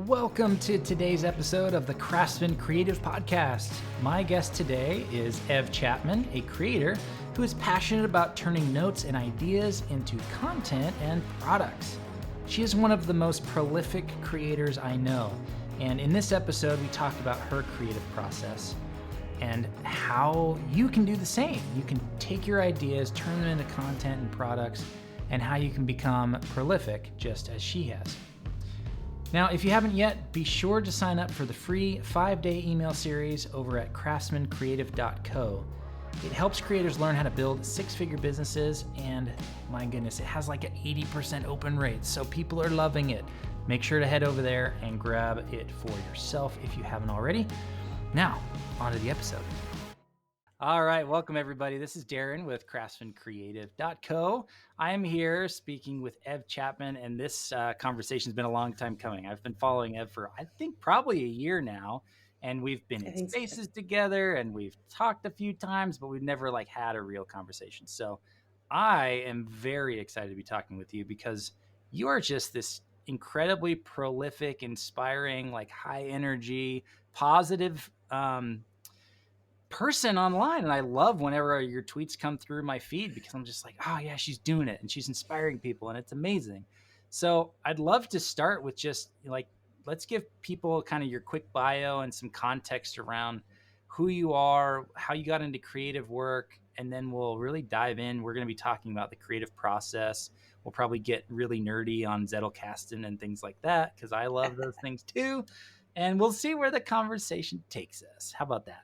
Welcome to today's episode of the Craftsman Creative Podcast. My guest today is Chapman, a creator who is passionate about turning notes and ideas into content and products. She is one of the most prolific creators I know, and in this episode we talked about her creative process and how you can do the same. You can take your ideas, turn them into content and products, and how you can become prolific just as she has. Now, if you haven't yet, be sure to sign up for the free 5-day email series over at craftsmancreative.co. It helps creators learn how to build six-figure businesses, and my goodness, it has like an 80% open rate, so people are loving it. Make sure to head over there and grab it for yourself if you haven't already. Now, on to the episode. All right, welcome everybody. This is Darren with craftsmancreative.co. I am here speaking with Chapman, and this conversation has been a long time coming. I've been following Ev for, I think, probably a year now, and we've been I in think so. spaces together, and we've talked a few times, but we've never had a real conversation. So I am very excited to be talking with you because you are just this incredibly prolific, inspiring, high energy, positive person online, and I love whenever your tweets come through my feed because I'm just like, oh yeah, she's doing it and she's inspiring people and it's amazing. So I'd love to start with just let's give people kind of your quick bio and some context around who you are, how you got into creative work, and then we'll really dive in. We're going to be talking about the creative process. We'll probably get really nerdy on Zettelkasten and things like that because I love those things too, and we'll see where the conversation takes us. How about that?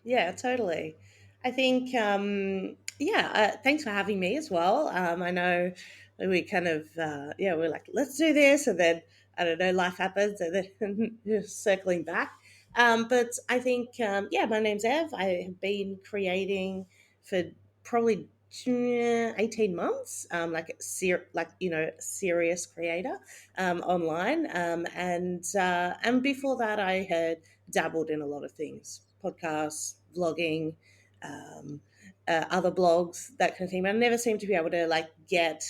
Yeah, totally. I think, thanks for having me as well. I know we kind of, we're like, let's do this. And then, I don't know, life happens and then you're circling back. But I think, my name's Ev. I have been creating for probably 18 months, serious creator online. And before that, I had dabbled in a lot of things, podcasts, vlogging, um, other blogs, that kind of thing. But I never seem to be able to get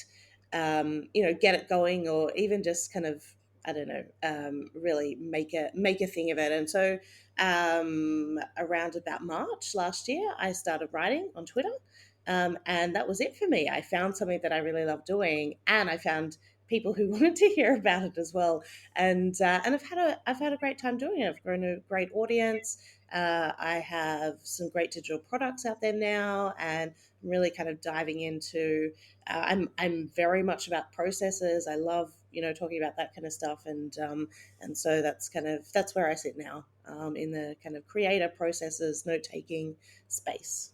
it going, or even just kind of, I don't know, really make a thing of it. And so around about March last year, I started writing on Twitter. And that was it for me. I found something that I really love doing, and I found people who wanted to hear about it as well. And I've had a great time doing it. I've grown a great audience. I have some great digital products out there now, and I'm really kind of diving into. I'm very much about processes. I love talking about that kind of stuff, and so that's where I sit now, in the kind of creator processes, note taking space.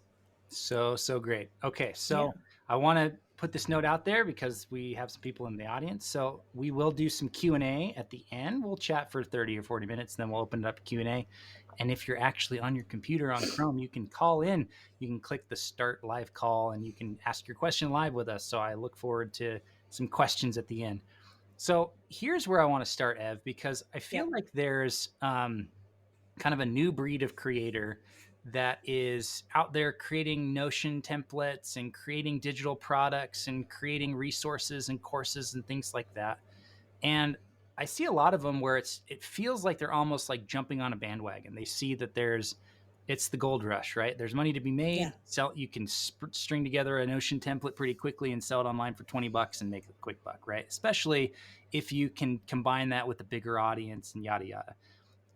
So great. Okay, Yeah. so I want to put this note out there because we have some people in the audience. So we will do some Q&A at the end. We'll chat for 30 or 40 minutes, and then we'll open it up to Q&A. And if you're actually on your computer on Chrome, you can call in. You can click the start live call, and you can ask your question live with us. So I look forward to some questions at the end. So here's where I want to start, Ev, because I feel Yep. like there's kind of a new breed of creator that is out there creating Notion templates and creating digital products and creating resources and courses and things like that. And I see a lot of them where it feels like they're almost like jumping on a bandwagon. They see that it's the gold rush, right? There's money to be Yeah. made. You can string together a Notion template pretty quickly and sell it online for $20 and make a quick buck, right? Especially if you can combine that with a bigger audience and yada yada.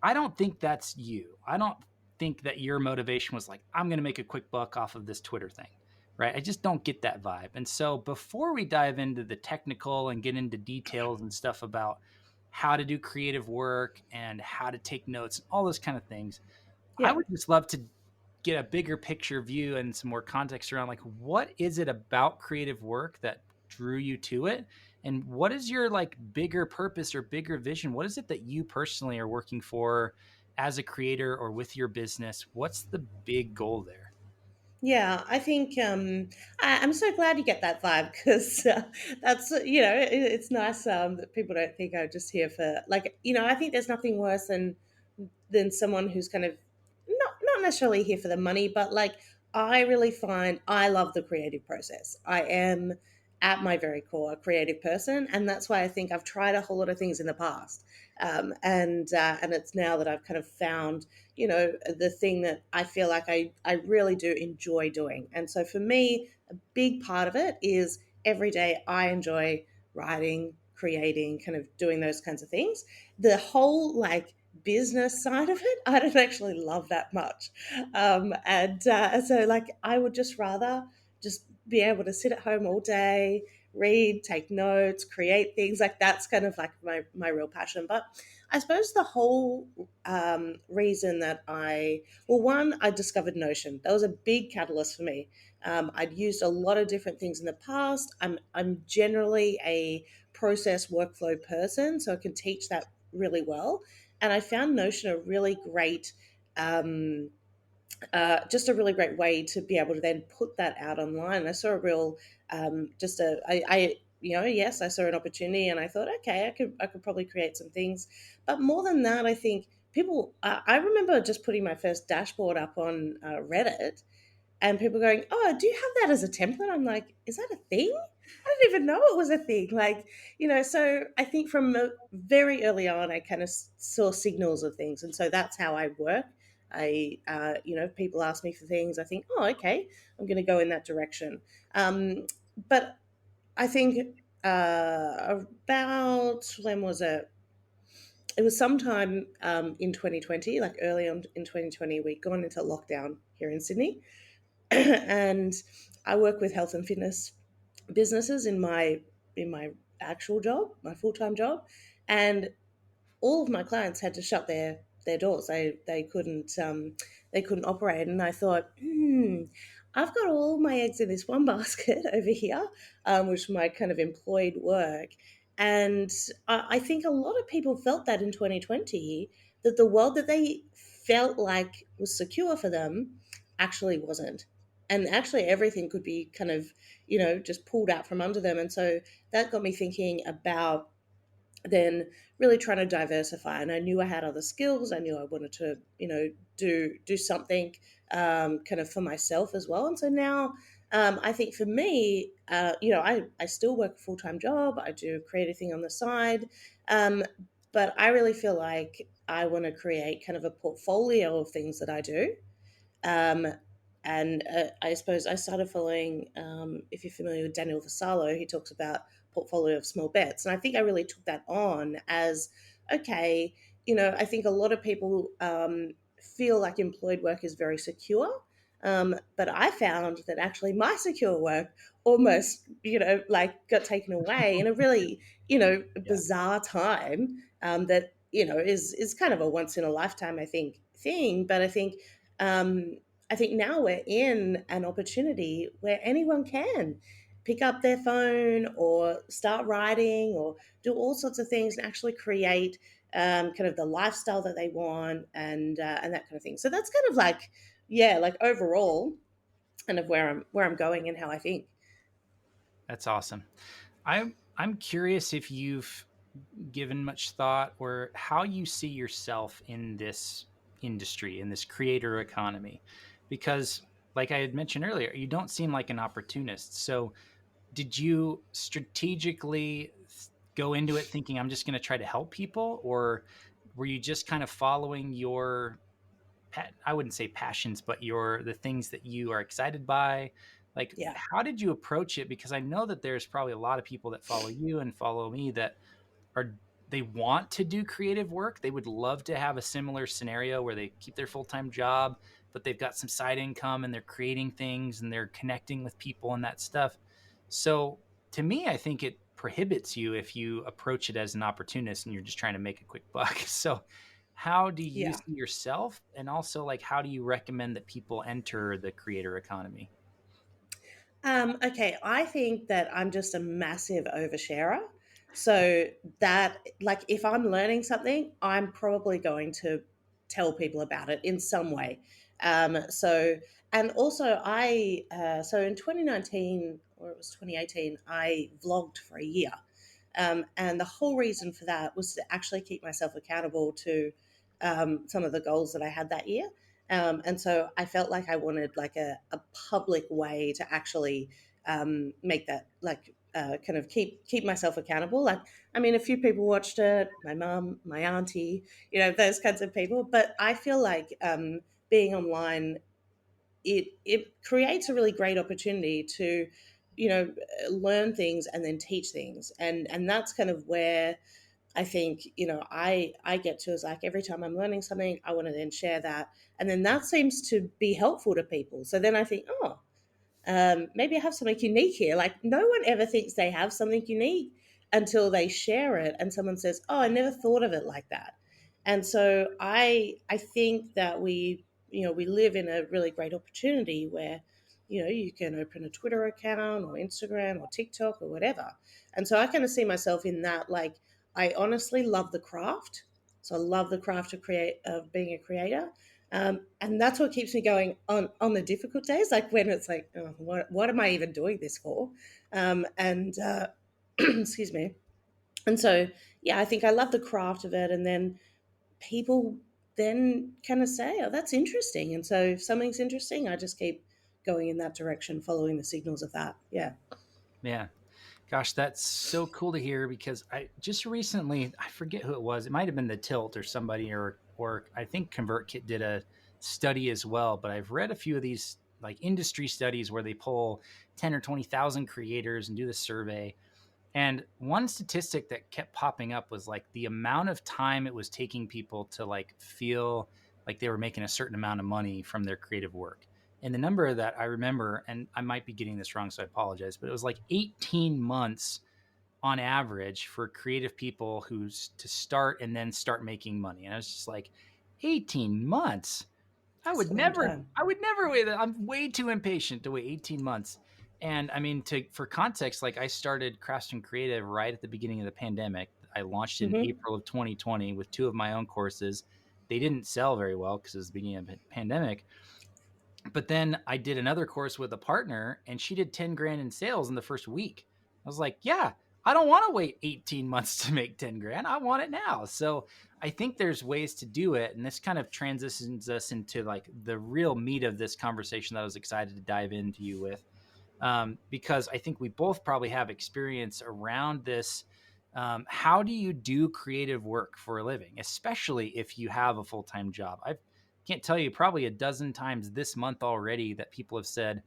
I don't think that's you. I don't think that your motivation was like, I'm going to make a quick buck off of this Twitter thing, right? I just don't get that vibe. And so before we dive into the technical and get into details and stuff about how to do creative work and how to take notes and all those kind of things, I Yeah. would just love to get a bigger picture view and some more context around what is it about creative work that drew you to it, and what is your bigger purpose or bigger vision? What is it that you personally are working for as a creator or with your business? What's the big goal there? Yeah, I think I'm so glad you get that vibe, because that's it's nice that people don't think I'm just here for, I think there's nothing worse than someone who's kind of not necessarily here for the money, but I really find I love the creative process. I am at my very core a creative person, and that's why I think I've tried a whole lot of things in the past, and it's now that I've kind of found, the thing that I feel like I really do enjoy doing. And so for me, a big part of it is every day I enjoy writing, creating, kind of doing those kinds of things. The whole like business side of it, I don't actually love that much. And so, like, I would just rather just be able to sit at home all day, read, take notes, create things. Like, that's kind of like my real passion. But I suppose the whole reason that well, one, I discovered Notion. That was a big catalyst for me. I'd used a lot of different things in the past. I'm generally a process workflow person, so I can teach that really well. And I found Notion a really great, just a really great way to be able to then put that out online. I saw a real, just a, yes, I saw an opportunity, and I thought, okay, I could probably create some things. But more than that, I think people. I remember just putting my first dashboard up on Reddit, and people going, "Oh, do you have that as a template?" I'm like, "Is that a thing? I didn't even know it was a thing." Like, so I think from very early on, I kind of saw signals of things, and so that's how I work. If people ask me for things, I think, "Oh, okay, I'm going to go in that direction." But I think about when was it? It was sometime in 2020, like early on in 2020, we'd gone into lockdown here in Sydney, and I work with health and fitness businesses in my actual job, my full time job, and all of my clients had to shut their doors. They couldn't operate, and I thought, I've got all my eggs in this one basket over here, which is my kind of employed work. And I think a lot of people felt that in 2020, that the world that they felt like was secure for them actually wasn't. And actually, everything could be kind of, just pulled out from under them. And so that got me thinking about then really trying to diversify. And I knew I had other skills. I knew I wanted to, do something kind of for myself as well. And so now, I think for me, I still work a full time job. I do creative thing on the side, um, but I really feel like I want to create kind of a portfolio of things that I do. Um, and I suppose I started following, if you're familiar with Daniel Vassallo, he talks about portfolio of small bets. And I think I really took that on as, okay, I think a lot of people feel like employed work is very secure. But I found that actually my secure work almost, like got taken away in a really, Yeah. bizarre time, that, is kind of a once in a lifetime, I think, thing. But um, I think now we're in an opportunity where anyone can pick up their phone or start writing or do all sorts of things and actually create kind of the lifestyle that they want, and that kind of thing. So that's kind of like, yeah, like overall, kind of where I'm going and how I think. That's awesome. I'm curious if you've given much thought or how you see yourself in this industry, in this creator economy, because like I had mentioned earlier, you don't seem like an opportunist. So did you strategically go into it thinking I'm just going to try to help people, or were you just kind of following your I wouldn't say passions, but the things that you are excited by? Like, Yeah, how did you approach it? Because I know that there's probably a lot of people that follow you and follow me that are they want to do creative work. They would love to have a similar scenario where they keep their full-time job, but they've got some side income and they're creating things and they're connecting with people and that stuff. So to me, I think it prohibits you if you approach it as an opportunist and you're just trying to make a quick buck. So how do you yeah. see yourself? And also, like, how do you recommend that people enter the creator economy? Okay, I think that I'm just a massive oversharer. So that, like, if I'm learning something, I'm probably going to tell people about it in some way. So, and also, so in 2019 or it was 2018, I vlogged for a year. And the whole reason for that was to actually keep myself accountable to some of the goals that I had that year. And so I felt like I wanted like a public way to actually make that, like, kind of keep myself accountable. Like, I mean, a few people watched it, my mum, my auntie, those kinds of people. But I feel like being online, it creates a really great opportunity to, learn things and then teach things, and that's kind of where I think, I get to, is like every time I'm learning something, I want to then share that, and then that seems to be helpful to people. So then I think, oh, maybe I have something unique here. Like, no one ever thinks they have something unique until they share it and someone says, "Oh, I never thought of it like that." And so I think that we live in a really great opportunity where you can open a Twitter account or Instagram or TikTok or whatever. And so I kind of see myself in that. Like, I honestly love the craft. So I love the craft of being a creator, and that's what keeps me going on the difficult days, like when it's like, oh, what am I even doing this for? And excuse me. And so, yeah, I think I love the craft of it, and then people then kind of say, oh, that's interesting. And so if something's interesting, I just keep going in that direction, following the signals of that. Yeah. Yeah. Gosh, that's so cool to hear because I just recently, I forget who it was. It might have been the Tilt or somebody, or I think ConvertKit did a study as well. But I've read a few of these like industry studies where they pull 10 or 20,000 creators and do the survey. And one statistic that kept popping up was like the amount of time it was taking people to like feel like they were making a certain amount of money from their creative work. And the number that I remember, and I might be getting this wrong, so I apologize, but it was like 18 months on average for creative people who's to start and then start making money. And I was just like, 18 months? It's a long time. I would never wait. I'm way too impatient to wait 18 months. And I mean, for context, like I started Craftsman Creative right at the beginning of the pandemic. I launched in Mm-hmm. April of 2020 with two of my own courses. They didn't sell very well because it was the beginning of the pandemic. But then I did another course with a partner and she did 10 grand in sales in the first week. I was like, yeah, I don't want to wait 18 months to make 10 grand. I want it now. So I think there's ways to do it. And this kind of transitions us into like the real meat of this conversation that I was excited to dive into you with. Because I think we both probably have experience around this. How do you do creative work for a living, especially if you have a full time job? I can't tell you probably a dozen times this month already that people have said,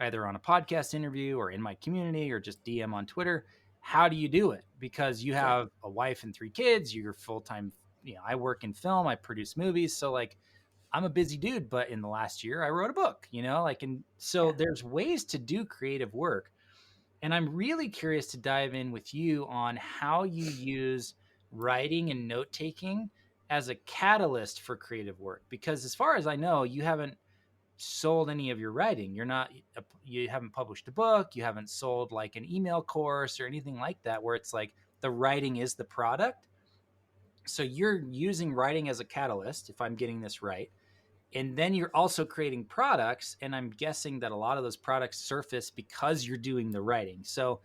either on a podcast interview or in my community or just DM on Twitter, how do you do it? Because you Yeah. have a wife and three kids, you're full time. I work in film, I produce movies. So, like, I'm a busy dude, but in the last year, I wrote a book, and so Yeah. there's ways to do creative work. And I'm really curious to dive in with you on how you use writing and note taking as a catalyst for creative work. Because as far as I know, you haven't sold any of your writing. You haven't published a book, you haven't sold like an email course or anything like that, where it's like the writing is the product. So you're using writing as a catalyst, if I'm getting this right. And then you're also creating products. And I'm guessing that a lot of those products surface because you're doing the writing. So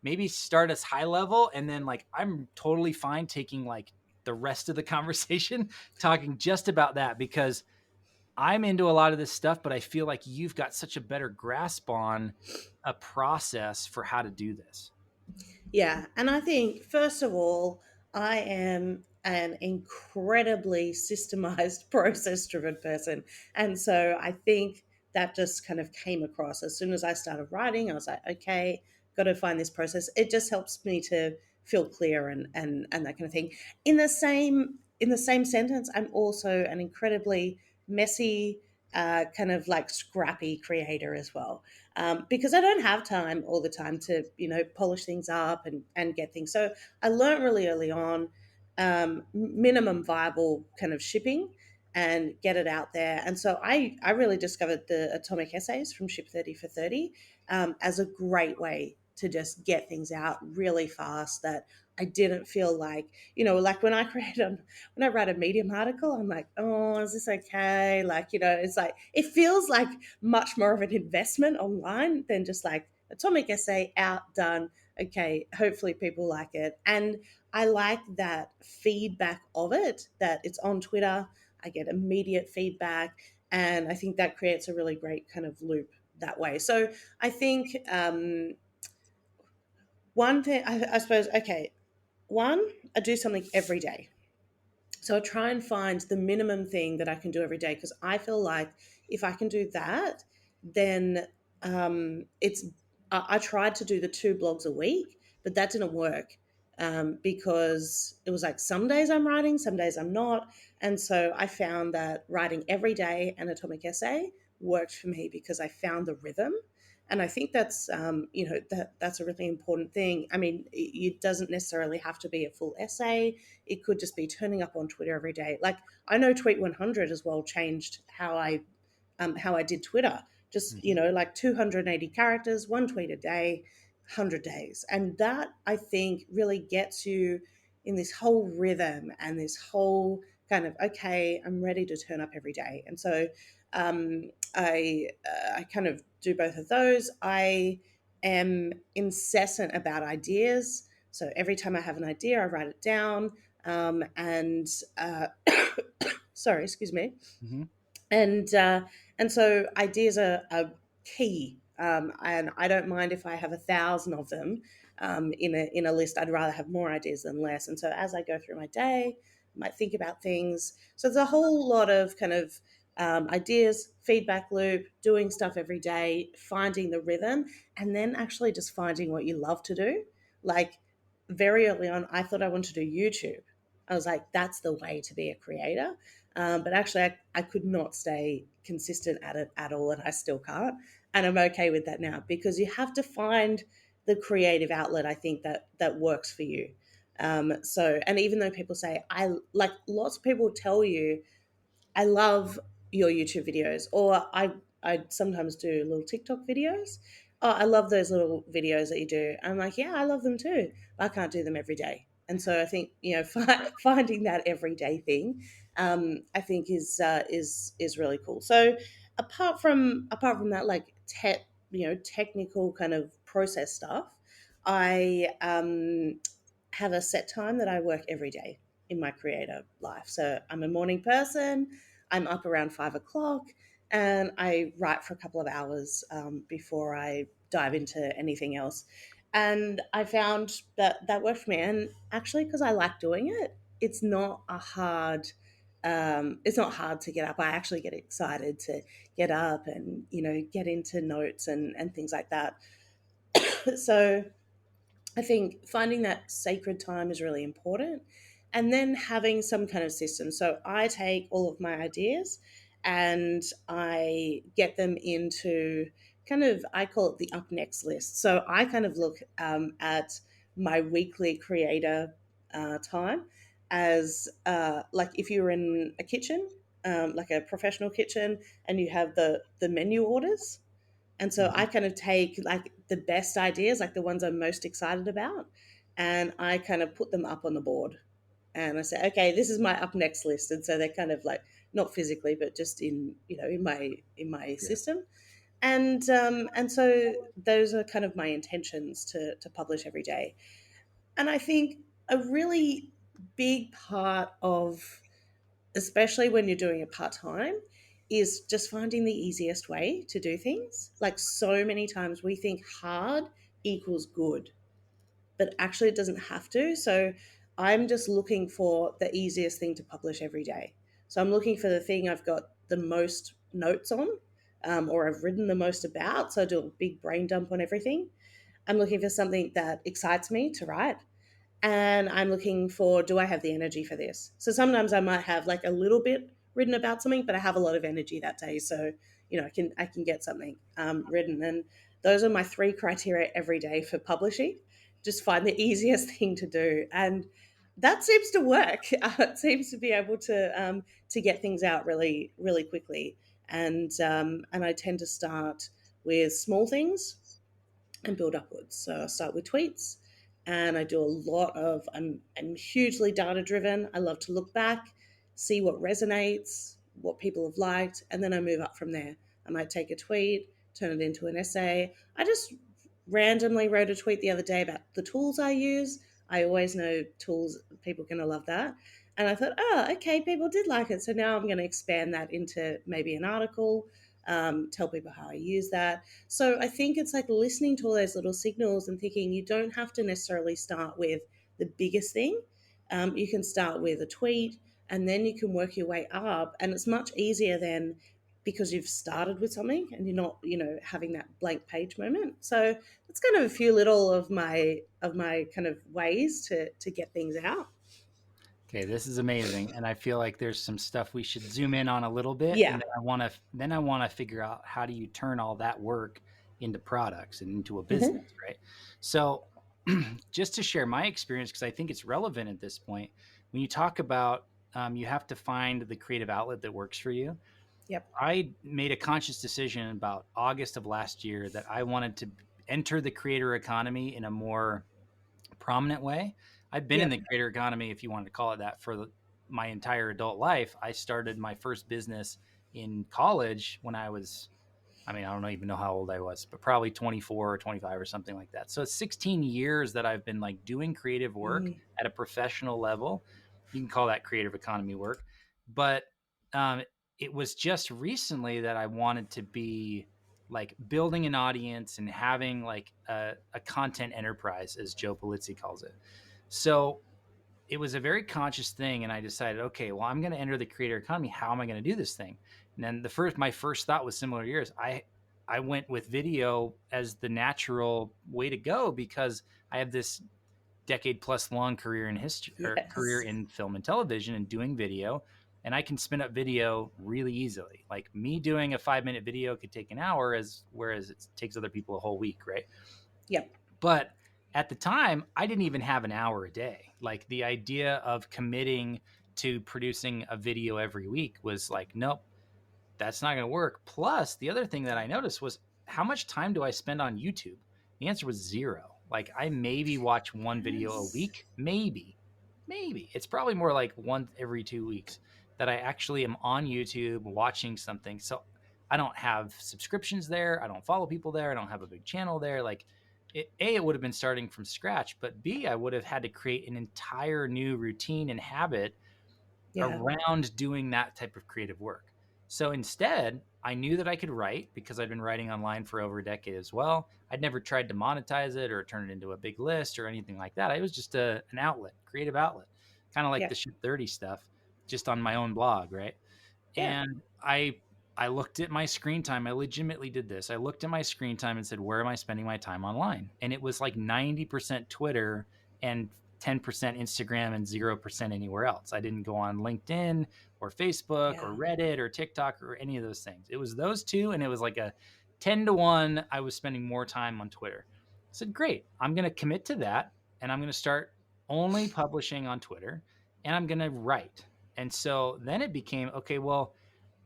maybe start as high level. And then, like, I'm totally fine taking like the rest of the conversation, talking just about that because I'm into a lot of this stuff, but I feel like you've got such a better grasp on a process for how to do this. Yeah, and I think first of all, I am an incredibly systemized, process-driven person, and so I think that just kind of came across as soon as I started writing. I was like, okay, got to find this process. It just helps me to feel clear and that kind of thing. In the same sentence, I'm also an incredibly messy, kind of like scrappy creator as well, because I don't have time all the time to polish things up and get things. So I learned really early on, minimum viable kind of shipping and get it out there. And so I really discovered the atomic essays from Ship 30 for 30 as a great way to just get things out really fast, that I didn't feel like, like when I write a Medium article, I'm like, oh, is this okay? Like, it's like, it feels like much more of an investment online than just like atomic essay out, done. Okay, hopefully people like it. And I like that feedback of it, that it's on Twitter. I get immediate feedback. And I think that creates a really great kind of loop that way. So I think One thing, I suppose, okay, one, I do something every day. So I try and find the minimum thing that I can do every day because I feel like if I can do that, then it's. I tried to do the 2 blogs a week, but that didn't work because it was like some days I'm writing, some days I'm not, and so I found that writing every day an atomic essay worked for me because I found the rhythm. And I think that's that's a really important thing. I mean, it doesn't necessarily have to be a full essay. It could just be turning up on Twitter every day. Like I know Tweet 100 as well changed how I did Twitter. Just Hmm. like 280 characters, one tweet a day, 100 days, and that I think really gets you in this whole rhythm and this whole kind of okay, I'm ready to turn up every day. And so I kind of do both of those. I am incessant about ideas. So every time I have an idea, I write it down. And sorry, excuse me. Hmm. And uh, and so ideas are key. And I don't mind if I have 1,000 of them in a list. I'd rather have more ideas than less. And so as I go through my day, I might think about things. So there's a whole lot of kind of ideas, feedback loop, doing stuff every day, finding the rhythm, and then actually just finding what you love to do. Like very early on, I thought I wanted to do YouTube. I was like, that's the way to be a creator. But actually, I could not stay consistent at it at all, and I still can't. And I'm okay with that now because you have to find the creative outlet. I think that works for you. And even though people say I like, lots of people tell you I love your YouTube videos, or I sometimes do little TikTok videos. Oh, I love those little videos that you do. I'm like, yeah, I love them too. But I can't do them every day. And so I think finding that everyday thing, I think is really cool. So apart from that, like technical kind of process stuff, I have a set time that I work every day in my creative life. So I'm a morning person. I'm up around 5 o'clock and I write for a couple of hours before I dive into anything else. And I found that that worked for me. And actually, because I like doing it, it's not a hard. It's not hard to get up. I actually get excited to get up and get into notes and things like that. So I think finding that sacred time is really important. And then having some kind of system. So I take all of my ideas and I get them into kind of, I call it the up next list. So I kind of look at my weekly creator time as like if you're in a kitchen, like a professional kitchen, and you have the menu orders, and so Hmm. I kind of take like the best ideas, like the ones I'm most excited about, and I kind of put them up on the board. And I say, okay, this is my up next list. And so they're kind of like not physically, but just in in my Yeah. system. And so those are kind of my intentions to publish every day. And I think a really big part of, especially when you're doing it part time, is just finding the easiest way to do things. Like so many times we think hard equals good, but actually it doesn't have to. So I'm just looking for the easiest thing to publish every day. So I'm looking for the thing I've got the most notes on, or I've written the most about. So I do a big brain dump on everything. I'm looking for something that excites me to write, and I'm looking for, do I have the energy for this? So sometimes I might have like a little bit written about something, but I have a lot of energy that day. So, I can get something written. And those are my 3 criteria every day for publishing. Just find the easiest thing to do. And that seems to work. It seems to be able to get things out really, really quickly. And I tend to start with small things and build upwards. So I start with tweets and I do a lot of, I'm hugely data driven. I love to look back, see what resonates, what people have liked, and then I move up from there. I might take a tweet, turn it into an essay. I just randomly wrote a tweet the other day about the tools I use. I always know tools, people are going to love that. And I thought, oh, okay, people did like it. So now I'm going to expand that into maybe an article. tell people how I use that. So I think it's like listening to all those little signals and thinking you don't have to necessarily start with the biggest thing. You can start with a tweet and then you can work your way up. And it's much easier then because you've started with something and you're not, having that blank page moment. So that's kind of a few little of my kind of ways to get things out. Okay, this is amazing, and I feel like there's some stuff we should zoom in on a little bit, and Yeah. then I want to figure out how do you turn all that work into products and into a Hmm. business, right? So, just to share my experience, because I think it's relevant at this point, when you talk about you have to find the creative outlet that works for you. Yep. I made a conscious decision about August of last year that I wanted to enter the creator economy in a more prominent way. I've been in Yep. the creator economy, if you wanted to call it that, for my entire adult life. I started my first business in college when I was, I mean, I don't even know how old I was, but probably 24 or 25 or something like that. So it's 16 years that I've been like doing creative work Mm. at a professional level. You can call that creative economy work. But um, it was just recently that I wanted to be like building an audience and having like a content enterprise, as Joe Polizzi calls it. So it was a very conscious thing, and I decided, okay, well, I'm going to enter the creator economy. How am I going to do this thing? And then my first thought was similar to yours. I went with video as the natural way to go because I have this decade plus long career in history, or career Yes. in film and television and doing video, and I can spin up video really easily. Like me doing a 5-minute video could take an hour, as whereas it takes other people a whole week, right? Yep. But at the time, I didn't even have an hour a day. Like the idea of committing to producing a video every week was like, nope, that's not going to work. Plus, the other thing that I noticed was, how much time do I spend on YouTube? The answer was zero. Like I maybe watch one video a Yes. week, maybe. It's probably more like one every 2 weeks that I actually am on YouTube watching something. So I don't have subscriptions there. I don't follow people there. I don't have a big channel there. Like it would have been starting from scratch, but B, I would have had to create an entire new routine and habit Yeah. around doing that type of creative work. So instead, I knew that I could write because I'd been writing online for over a decade as well. I'd never tried to monetize it or turn it into a big list or anything like that. It was just an outlet, creative outlet, kind of like Yeah. the Ship 30 stuff, just on my own blog, right? Yeah. And I looked at my screen time. I legitimately did this. I looked at my screen time and said, where am I spending my time online? And it was like 90% Twitter and 10% Instagram and 0% anywhere else. I didn't go on LinkedIn or Facebook or Yeah. Reddit or TikTok or any of those things. It was those two, and it was like a 10-1. I was spending more time on Twitter. I said, great, I'm going to commit to that, and I'm going to start only publishing on Twitter, and I'm going to write. And so then it became, okay, well,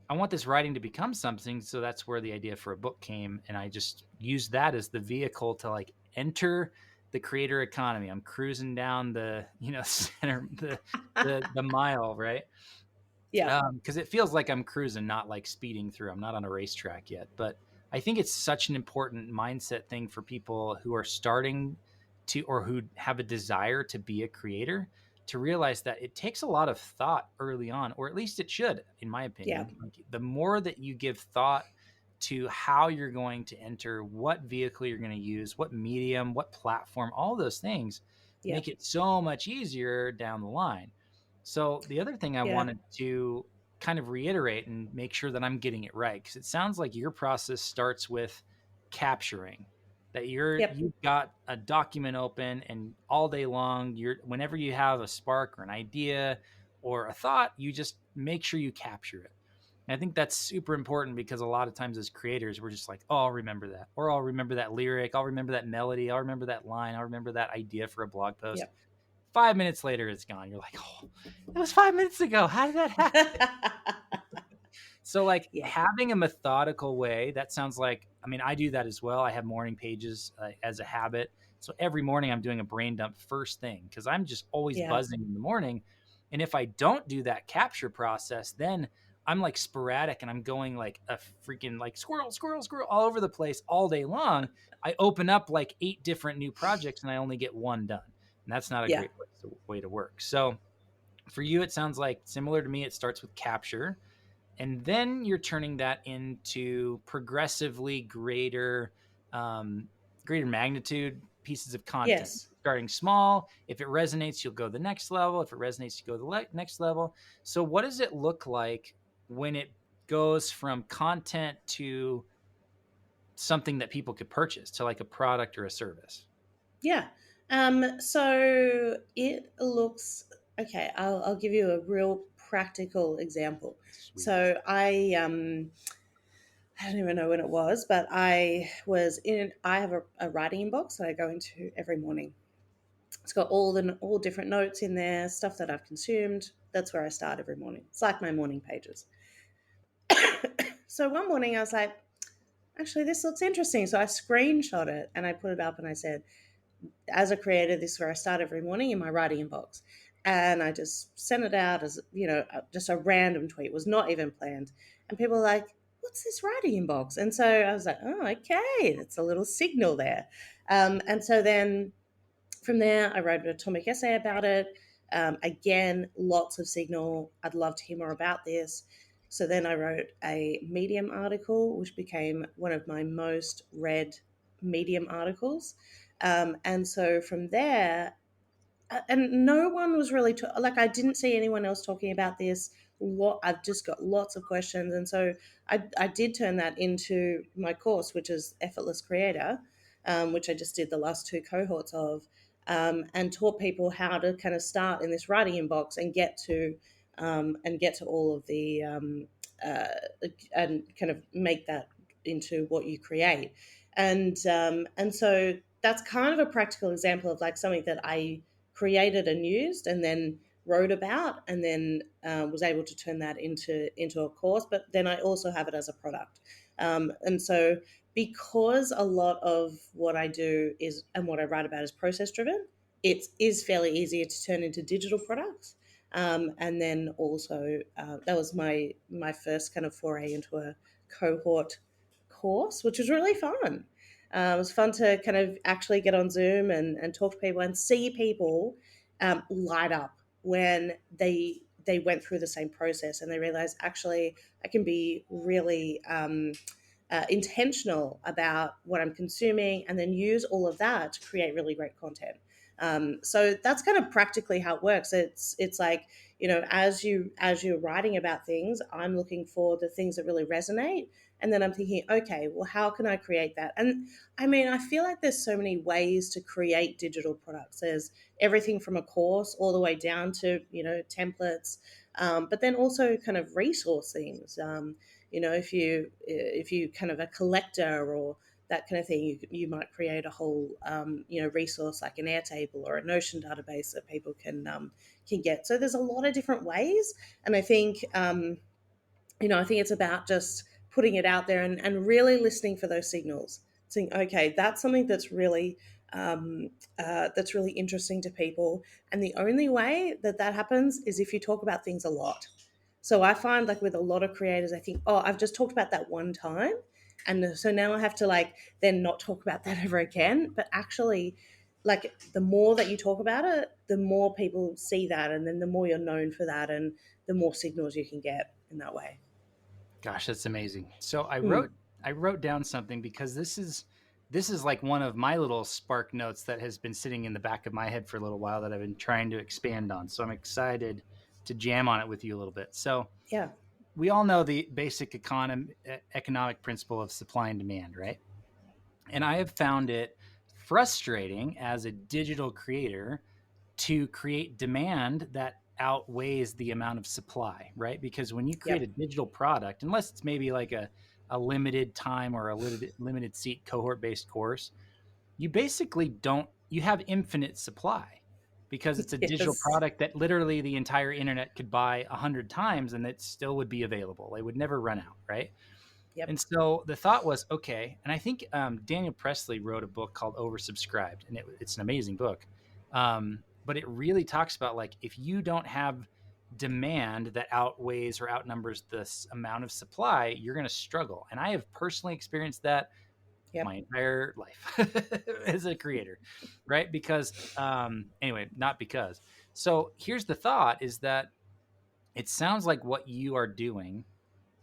I want this writing to become something. So that's where the idea for a book came. And I just used that as the vehicle to like enter the creator economy. I'm cruising down the, center, the mile, right? Yeah. Because it feels like I'm cruising, not like speeding through. I'm not on a racetrack yet, but I think it's such an important mindset thing for people who are starting to, or who have a desire to be a creator, to realize that it takes a lot of thought early on, or at least it should, in my Yeah. opinion. Like, the more that you give thought to how you're going to enter, what vehicle you're going to use, what medium, what platform, all those things Yeah. make it so much easier down the line. So the other thing I Yeah. wanted to kind of reiterate and make sure that I'm getting it right, because it sounds like your process starts with capturing, that Yep. you've got a document open, and all day long, whenever you have a spark or an idea or a thought, you just make sure you capture it. And I think that's super important, because a lot of times as creators, we're just like, oh, I'll remember that, or I'll remember that lyric, I'll remember that melody, I'll remember that line, I'll remember that idea for a blog post. Yep. 5 minutes later, it's gone. You're like, oh, that was 5 minutes ago. How did that happen? So, like, Yeah. having a methodical way, that sounds like, I mean, I do that as well. I have morning pages as a habit. So every morning I'm doing a brain dump first thing, because I'm just always Yeah. buzzing in the morning. And if I don't do that capture process, then I'm like sporadic, and I'm going like a freaking like squirrel, squirrel, squirrel all over the place all day long. I open up like 8 different new projects and I only get one done. And that's not a Yeah. great way to work. So for you, it sounds like, similar to me, it starts with capture. And then you're turning that into progressively greater magnitude pieces of content, Yes. starting small. If it resonates, you'll go the next level. If it resonates, you go the next level. So what does it look like when it goes from content to something that people could purchase, to like a product or a service? Yeah. So it looks okay. I'll give you a real practical example. Sweet. So I don't even know when it was, but I have a writing inbox that I go into every morning. It's got all different notes in there, stuff that I've consumed. That's where I start every morning. It's like my morning pages. So one morning I was like, actually, this looks interesting. So I screenshot it and I put it up and I said, as a creator, this is where I start every morning in my writing inbox. And I just sent it out as, just a random tweet. It was not even planned. And people were like, what's this writing inbox? And so I was like, oh, okay, that's a little signal there. And so then from there, I wrote an atomic essay about it. Again, lots of signal. I'd love to hear more about this. So then I wrote a Medium article, which became one of my most read Medium articles. And so from there, and no one was really like, I didn't see anyone else talking about this. What I've just got lots of questions, and so I did turn that into my course, which is Effortless Creator, which I just did the last two cohorts of, and taught people how to kind of start in this writing inbox and get to all of the uh, and kind of make that into what you create, and so that's kind of a practical example of like something that I created and used and then wrote about and then was able to turn that into a course, but then I also have it as a product, and so because a lot of what I do is and what I write about is process driven, it is fairly easier to turn into digital products, and then also that was my first kind of foray into a cohort course, which was really fun. It was fun to kind of actually get on Zoom and talk to people and see people light up when they went through the same process and they realized actually I can be really intentional about what I'm consuming and then use all of that to create really great content. So that's kind of practically how it works. It's like, as you're writing about things, I'm looking for the things that really resonate, and then I'm thinking, okay, well, how can I create that? And I mean, I feel like there's so many ways to create digital products. There's everything from a course all the way down to templates, but then also kind of resource things. If you kind of a collector or that kind of thing, you might create a whole resource like an Airtable or a Notion database that people can get. So there's a lot of different ways, and I think it's about just putting it out there and really listening for those signals. Saying, okay, that's something that's really interesting to people, and the only way that that happens is if you talk about things a lot. So I find like with a lot of creators, I think, oh, I've just talked about that one time, and so now I have to like then not talk about that ever again. But actually, like the more that you talk about it, the more people see that, and then the more you're known for that, and the more signals you can get in that way. Gosh, that's amazing. So I Hmm. wrote down something because this is like one of my little spark notes that has been sitting in the back of my head for a little while that I've been trying to expand on. So I'm excited to jam on it with you a little bit. So Yeah. we all know the basic economic principle of supply and demand, right? And I have found it frustrating as a digital creator to create demand that outweighs the amount of supply, right? Because when you create a Yep. digital product, unless it's maybe like a limited time or a limited seat cohort based course, you basically don't, you have infinite supply because it's a digital Yes. product that literally the entire internet could buy 100 times and it still would be available. It would never run out, right? Yep. And so the thought was, okay, and I think Daniel Presley wrote a book called Oversubscribed, and it's an amazing book. But it really talks about like if you don't have demand that outweighs or outnumbers the amount of supply, you're going to struggle. And I have personally experienced that my Yep. entire life as a creator, right? Because anyway, not because. So here's the thought: is that it sounds like what you are doing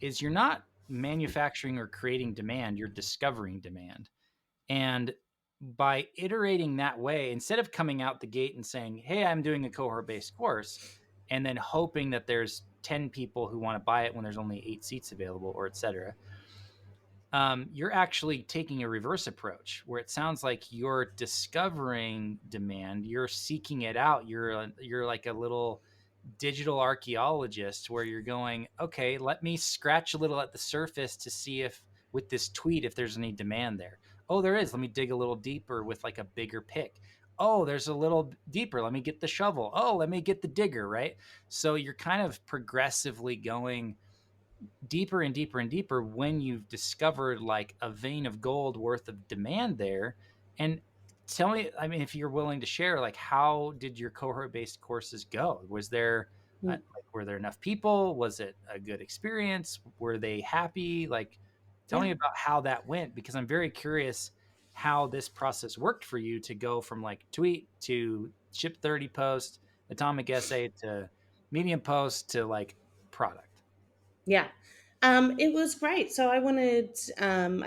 is you're not manufacturing or creating demand, you're discovering demand. And by iterating that way, instead of coming out the gate and saying, hey, I'm doing a cohort based course, and then hoping that there's 10 people who want to buy it when there's only 8 seats available, or et cetera, you're actually taking a reverse approach where it sounds like you're discovering demand, you're seeking it out, you're like a little digital archaeologist where you're going, okay, let me scratch a little at the surface to see if with this tweet if there's any demand there. Oh, there is. Let me dig a little deeper with like a bigger pick. Oh, there's a little deeper. Let me get the shovel. Oh, let me get the digger, right? So you're kind of progressively going deeper and deeper and deeper when you've discovered like a vein of gold worth of demand there. And tell me, I mean, if you're willing to share, like, how did your cohort based courses go? Was there Mm. like, were there enough people? Was it a good experience? Were they happy? Like, tell Yeah. me about how that went, because I'm very curious how this process worked for you to go from like tweet to ship 30 post, atomic essay to medium post to like product. Yeah. It was great. So I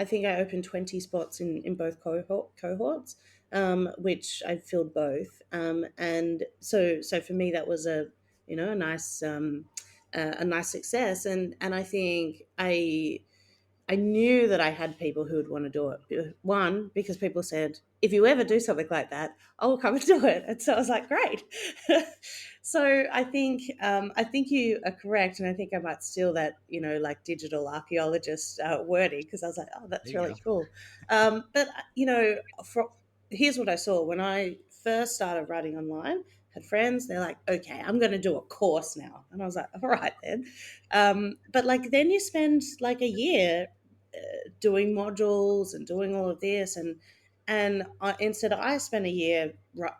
think I opened 20 spots in both cohorts, which I filled both. And so for me, that was a nice success. And I think I knew that I had people who would want to do it. One, because people said, if you ever do something like that, I'll come and do it. And so I was like, great. So I think you are correct, and I think I might steal that, like digital archaeologist wording, because I was like, oh, There that's you really go. cool. But here's what I saw when I first started writing online. Had friends, they're like, okay, I'm going to do a course now, and I was like, all right then. But like then you spend like a year doing modules and doing all of this, and instead I spent a year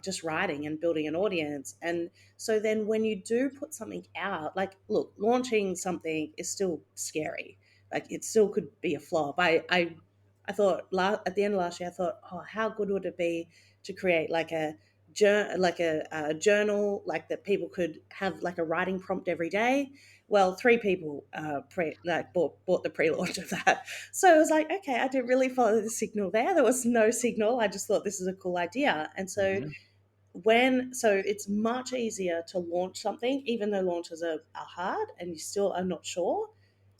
just writing and building an audience. And so then when you do put something out, like, look, launching something is still scary. Like, it still could be a flop. I thought at the end of last year, I thought, oh, how good would it be to create like a journal, like that people could have like a writing prompt every day. Well, 3 people bought the pre-launch of that. So I was like, okay, I didn't really follow the signal there. There was no signal. I just thought this is a cool idea. And so Mhm. it's much easier to launch something, even though launches are hard and you still are not sure.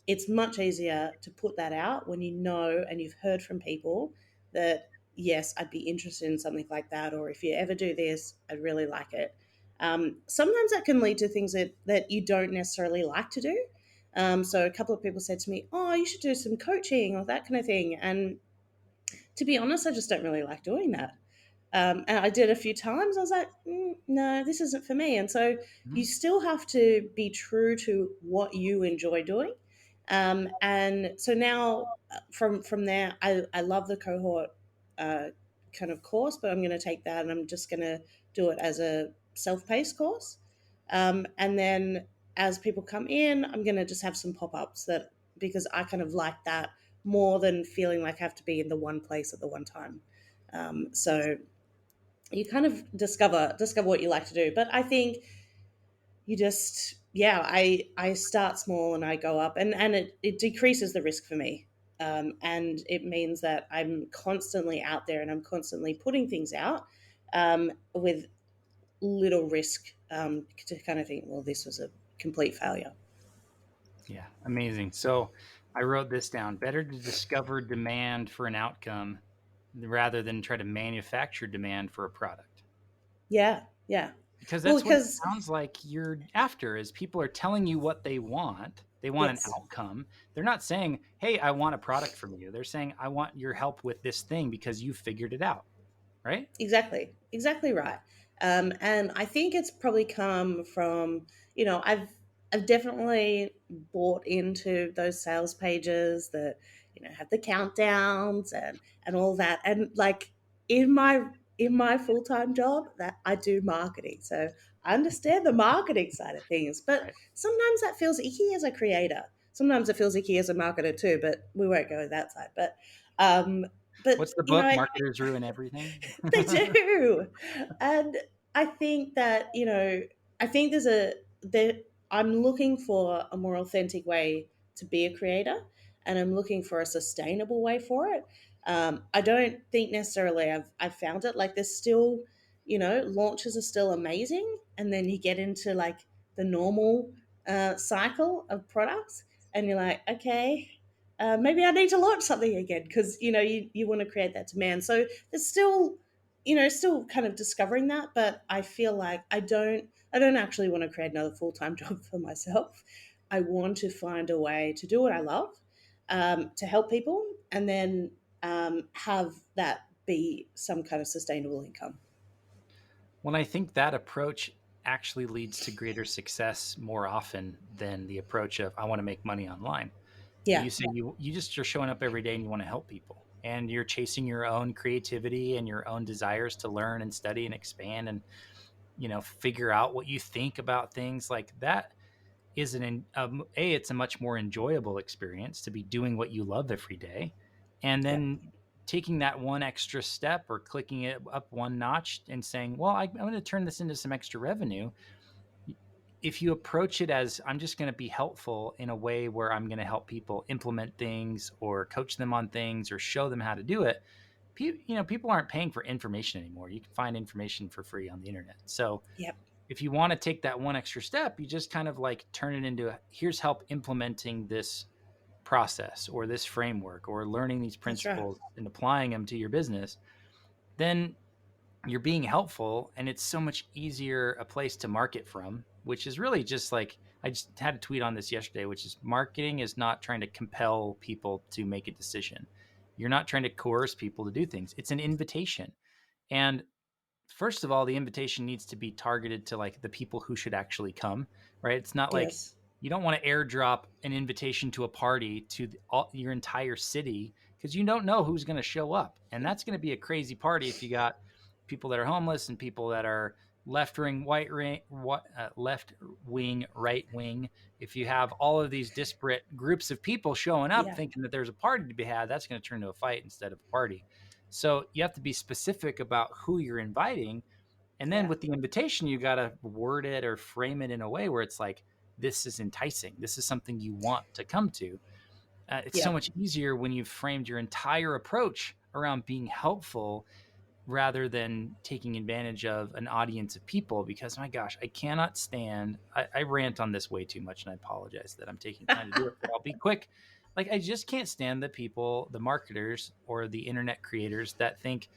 It's much easier to put that out when you know and you've heard from people that, yes, I'd be interested in something like that, or if you ever do this, I'd really like it. Sometimes that can lead to things that you don't necessarily like to do. So a couple of people said to me, oh, you should do some coaching or that kind of thing. And to be honest, I just don't really like doing that. And I did a few times. I was like, no, this isn't for me. And so you Mhm. still have to be true to what you enjoy doing. And so now, from there, I love the cohort uh, kind of course, but I'm going to take that and I'm just going to do it as a self-paced course. And then as people come in, I'm going to just have some pop-ups, that because I kind of like that more than feeling like I have to be in the one place at the one time. So you kind of discover what you like to do. But I think you just, yeah, I start small and I go up, and it decreases the risk for me. And it means that I'm constantly out there and I'm constantly putting things out, with little risk, to kind of think, well, this was a complete failure. Yeah, amazing. So I wrote this down. Better to discover demand for an outcome rather than try to manufacture demand for a product. Yeah, yeah. Because Well, that's what it because sounds like you're after is people are telling you what they want. They want an yes, outcome. They're not saying, "Hey, I want a product from you." They're saying, "I want your help with this thing because you figured it out." Right? exactly right. And I think it's probably come from, I've definitely bought into those sales pages that, have the countdowns and all that. And like in my full-time job, that I do marketing, so I understand the marketing side of things. But Right. sometimes that feels icky as a creator. Sometimes it feels icky as a marketer too. But we won't go that side. Um, but What's the you know, book? Marketers ruin everything. they do. And I think that, I think there I'm looking for a more authentic way to be a creator, and I'm looking for a sustainable way for it. I don't think necessarily I've found it. Like there's still, launches are still amazing, and then you get into like the normal cycle of products, and you're like, okay, maybe I need to launch something again because you want to create that demand. So there's still, still kind of discovering that, but I feel like I don't actually want to create another full time job for myself. I want to find a way to do what I love, to help people, and then have that be some kind of sustainable income. Well, I think that approach actually leads to greater success more often than the approach of I want to make money online. Yeah, You say you just are showing up every day and you want to help people and you're chasing your own creativity and your own desires to learn and study and expand and figure out what you think about things like that is it's a much more enjoyable experience to be doing what you love every day, and yeah, then taking that one extra step or clicking it up one notch and saying, well, I'm going to turn this into some extra revenue. If you approach it as I'm just going to be helpful in a way where I'm going to help people implement things or coach them on things or show them how to do it, people aren't paying for information anymore. You can find information for free on the internet. So yep, if you want to take that one extra step, you just kind of like turn it into here's help implementing this process or this framework or learning these that's right. principles and applying them to your business. Then you're being helpful and it's so much easier a place to market from, which is really just like I just had a tweet on this yesterday, which is marketing is not trying to compel people to make a decision. You're not trying to coerce people to do things. It's an invitation. And first of all, the invitation needs to be targeted to like the people who should actually come, right? It's not like Yes, you don't want to airdrop an invitation to a party to your entire city because you don't know who's going to show up. And that's going to be a crazy party if you got people that are homeless and people that are left wing, right wing. If you have all of these disparate groups of people showing up yeah, thinking that there's a party to be had, that's going to turn into a fight instead of a party. So you have to be specific about who you're inviting. And then yeah, with the invitation, you got to word it or frame it in a way where it's like, this is enticing. This is something you want to come to. It's so yeah, much easier when you've framed your entire approach around being helpful rather than taking advantage of an audience of people. Because my gosh, I cannot stand, I rant on this way too much and I apologize that I'm taking time to do it, but I'll be quick. Like, I just can't stand the people, the marketers or the internet creators that think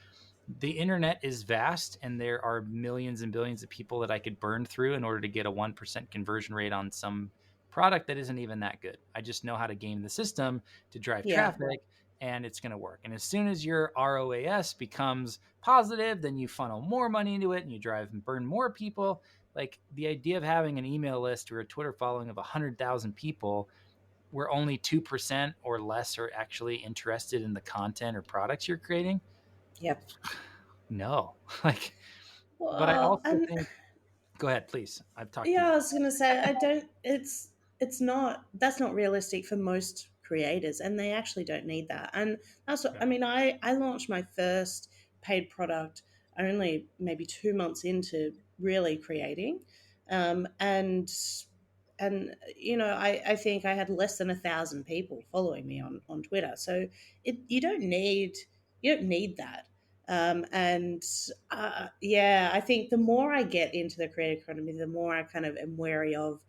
the internet is vast and there are millions and billions of people that I could burn through in order to get a 1% conversion rate on some product that isn't even that good. I just know how to game the system to drive yeah, traffic and it's going to work. And as soon as your ROAS becomes positive, then you funnel more money into it and you drive and burn more people. Like the idea of having an email list or a Twitter following of 100,000 people where only 2% or less are actually interested in the content or products you're creating. yep. No. Like, but I Well, also and think, go ahead, please. I've talked too yeah, I long. was gonna say I don't. It's not that's not realistic for most creators, and they actually don't need that. And that's what Okay. I mean. I launched my first paid product only maybe 2 months into really creating, and I think I had less than 1,000 people following me on Twitter. So you don't need that. And yeah, I think the more I get into the creator economy, the more I kind of am wary of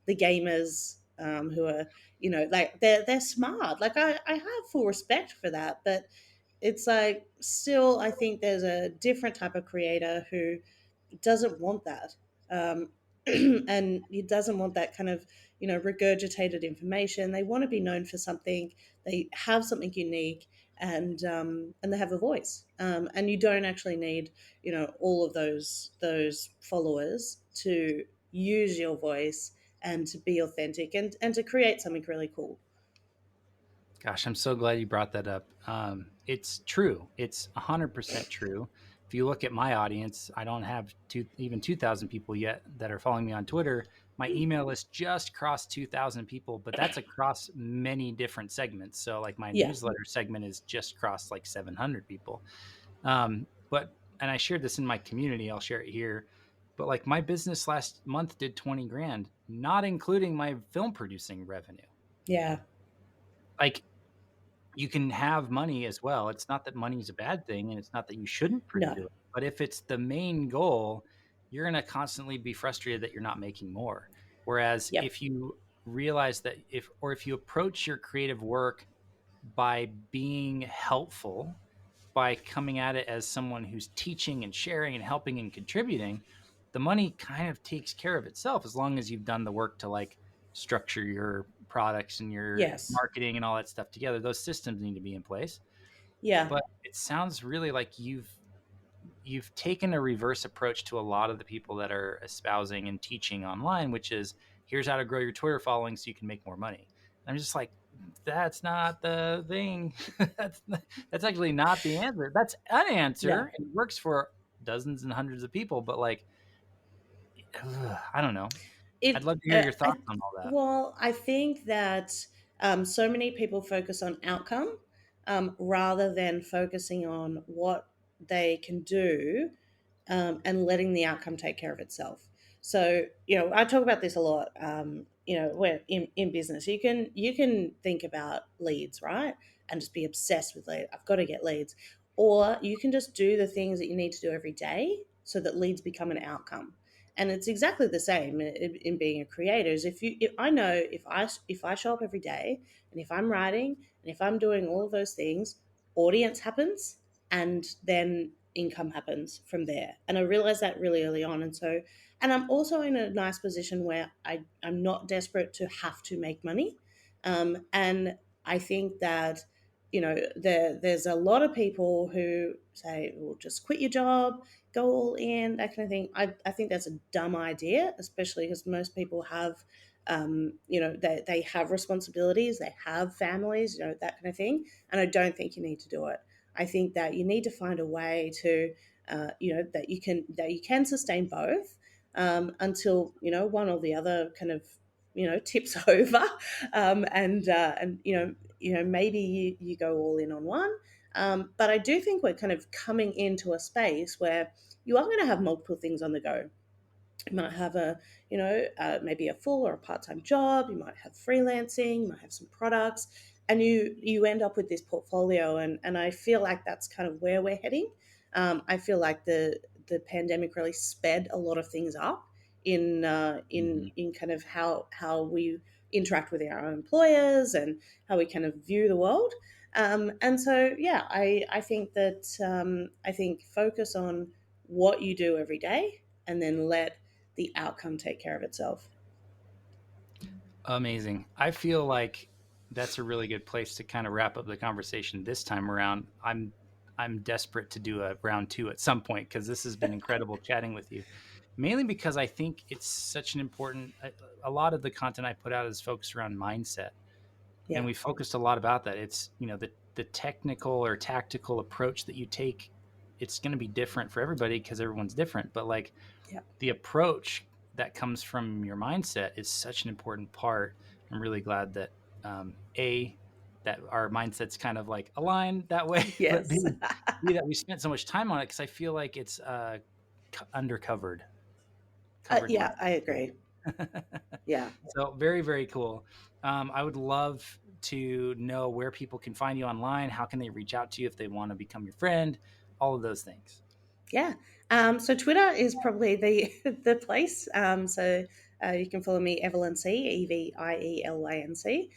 the gamers, who are, like they're smart. Like I have full respect for that, but it's like still I think there's a different type of creator who doesn't want that. And he doesn't want that kind of, regurgitated information. They want to be known for something. They have something unique, and they have a voice. And you don't actually need, all of those followers to use your voice and to be authentic and to create something really cool. Gosh, I'm so glad you brought that up. It's true. It's 100% true. If you look at my audience, I don't have even 2,000 people yet that are following me on Twitter. My email list just crossed 2,000 people, but that's across many different segments. So, like, my Yeah, newsletter segment is just crossed like 700 people. And I shared this in my community. I'll share it here. But like my business last month did 20 grand, not including my film producing revenue. Yeah. Like, you can have money as well. It's not that money is a bad thing, and it's not that you shouldn't No. pursue it. But if it's the main goal, you're going to constantly be frustrated that you're not making more. Whereas Yep. if you realize that if you approach your creative work by being helpful, by coming at it as someone who's teaching and sharing and helping and contributing, the money kind of takes care of itself as long as you've done the work to like structure your products and your Yes. marketing and all that stuff together. Those systems need to be in place. Yeah. But it sounds really like you've taken a reverse approach to a lot of the people that are espousing and teaching online, which is here's how to grow your Twitter following so you can make more money. And I'm just like, that's not the thing. That's actually not the answer. That's an No. answer. It works for dozens and hundreds of people, but like, I don't know. I'd It, love to hear your I, thoughts on all that. well, I think that so many people focus on outcome rather than focusing on what they can do and letting the outcome take care of itself. So, I talk about this a lot. Where in business, you can think about leads, right, and just be obsessed with leads. I've got to get leads, or you can just do the things that you need to do every day so that leads become an outcome. And it's exactly the same in being a creator. Is if I know if I show up every day and if I'm writing and if I'm doing all of those things, audience happens, and then income happens from there. And I realized that really early on. And I'm also in a nice position where I'm not desperate to have to make money. And I think that, there's a lot of people who say, well, just quit your job, go all in, that kind of thing. I think that's a dumb idea, especially because most people have, they have responsibilities, they have families, that kind of thing. And I don't think you need to do it. I think that you need to find a way to, that you can sustain both until one or the other kind of tips over, and maybe you go all in on one. But I do think we're kind of coming into a space where you are going to have multiple things on the go. You might have maybe a full or a part-time job. You might have freelancing. You might have some products, and you end up with this portfolio. And I feel like that's kind of where we're heading. I feel like the pandemic really sped a lot of things up Mhm. in kind of how we interact with our own employers and how we kind of view the world. And so, yeah, I think that I think focus on what you do every day, and then let the outcome take care of itself. Amazing. I feel like that's a really good place to kind of wrap up the conversation this time around. I'm desperate to do a round two at some point because this has been incredible chatting with you. Mainly because I think it's such an important. A lot of the content I put out is focused around mindset, and Yeah, we focused a lot about that. It's the technical or tactical approach that you take. It's going to be different for everybody because everyone's different. But like yeah, the approach that comes from your mindset is such an important part. I'm really glad that a that our mindsets kind of like aligned that way, but yes, b that we spent so much time on it because I feel like it's undercovered, covered yeah. less. I agree. Yeah, So very very cool. I would love to know where people can find you online. How can they reach out to you if they want to become your friend? All of those things. yeah. So Twitter is probably the the place. You can follow me, Evelyn C, Evielanc,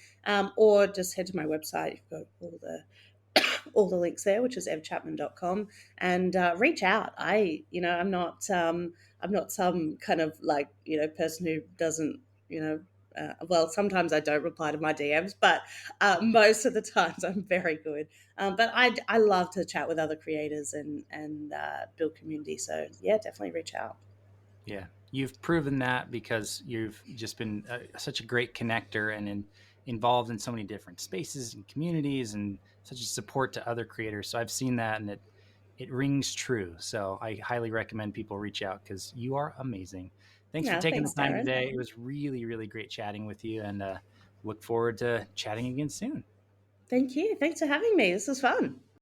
or just head to my website. You've got all the links there, which is evchapman.com, and reach out. I'm not some kind of like person who doesn't you know. Well, sometimes I don't reply to my DMs, but most of the times I'm very good. But I love to chat with other creators and build community. So yeah, definitely reach out. Yeah, you've proven that because you've just been such a great connector and involved in so many different spaces and communities and such a support to other creators. So I've seen that and it rings true. So I highly recommend people reach out because you are amazing. Thanks for Yeah, taking the thanks, time Darren. today. It was really, really great chatting with you and look forward to chatting again soon. Thank you. Thanks for having me. This was fun.